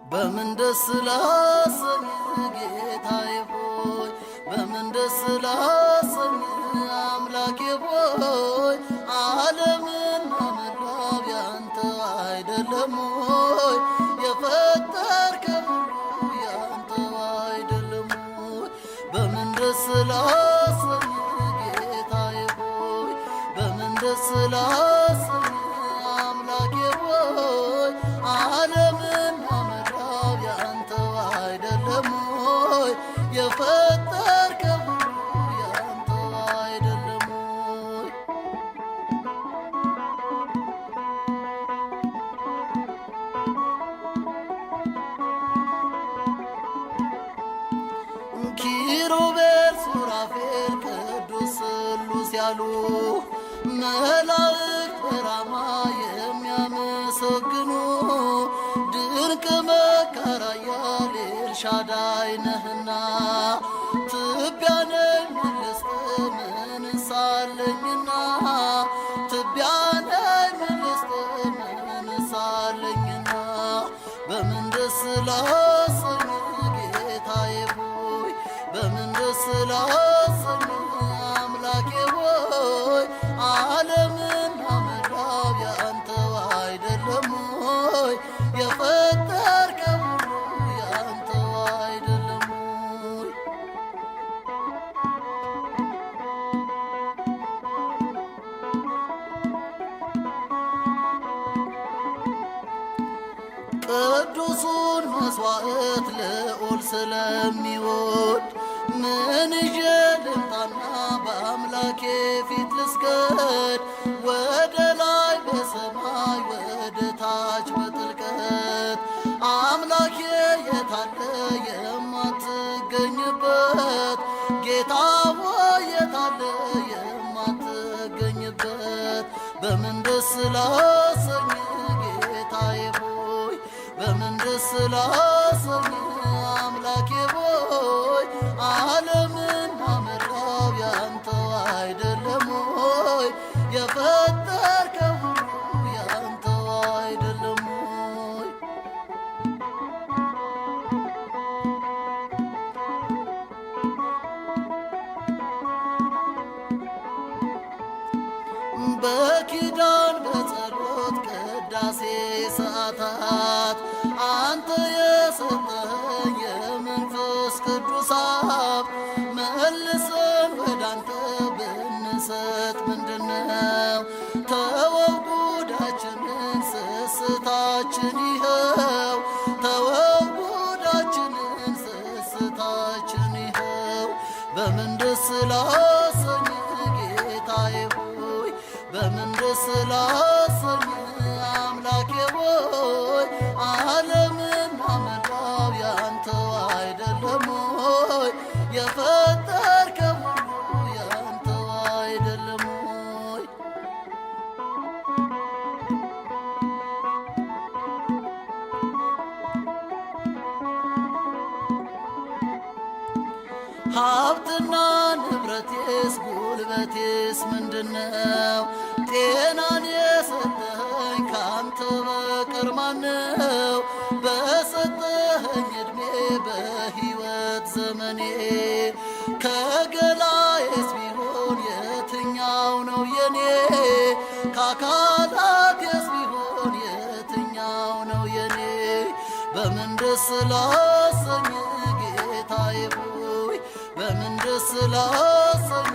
በምን ደስ ላሰኝ ጌታዬ ሆይ በምን ደስ ላሰኝ አምላኬ ሆይ ዓለምና መላው ያንተ አይደለም ሆይ የፈጠርከው ሁሉ ያንተ አይደለም ሆይ በምን ደስ ላሰኝ ጌታዬ ሆይ በምን ደስ ላሰኝ አምላኬ ሆይ ዓለምና መላው ያንተ አይደለም ሆይ የፈጠርከው ሁሉ ያንተ አይደለም ሆይ ኪሩቤል ሱራፌል ቅዱስ ስሉስ ያሉ መላእክት በራማ የሚያመሰግኑ ድንቅ መካር ኃያል ኤልሻዳይ ነህና ትቢያ ነኝ ምን ልስጥህ ምንስ አለኝና ትቢያ ነኝ ምን ልስጥህ ምንስ አለኝና በምን ደስ ላሰኝ ጌታዬ ሆይ በምን ደስ ላሰኝ አምላኬ ሆይ ዓለምና መላው ያንተ አይደለም ሆይ የፈጠርከው ሁሉ ያንተ አይደለም ሆይ ቅዱሱን መስዋዕት ልዑል ስለሚወድ ምን ይዤ ልምጣና በአምላኬ ፊት ልስገድ ወደ ላይ በሰማይ ወደ ታች በጥልቀት አምላኬ የታለ የማትገኝበት ጌታ ሆይ የታለ የማትገኝበት በምን ደስ ላሰኝ ጌታዬ ሆይ በምን ደስ ላሰኝ አምላኬ ሆይ ዓለምና መላው ያንተ አይደለም ሆይ የፈጠርከው ሁሉ ያንተ አይደለም ሆይ በኪዳን በጸሎት ቅዳሴ ሰዓታት አንተ የሰጠኸኝ የመንፈስ ቅዱስ ሀብት መልሰን ወዳንተ ብንሰጥ ምንድነው ተወው ጉዳችንን ስስታችን ይኸው ተወው ጉዳችንን ስስታችን ይኸው በምን ደስ ላሰኝ ጌታዬ ሆይ በምን ደስ ላሰኝ አምላኬ ሆይ ዓለምና መላው ያንተ አይደለም ሆይ የፈጠርከው ሁሉ ያንተ አይደለም ሆይ ሀብትና ንብረቴስ ጉልበቴስ ምንድነው ጤናን የሰጠኸኝ ካንተ በቀር ማነው በሰጠኸኝ ዕድሜ በሕይወት ዘመኔ ከገላዬስ ቢሆን የትኛው ነው የኔ ከአካላቴስ ቢሆን የትኛው ነው የኔ በምን ደስ ላሰኝ ጌታዬ ሆይ በምን ደስ ላሰኝ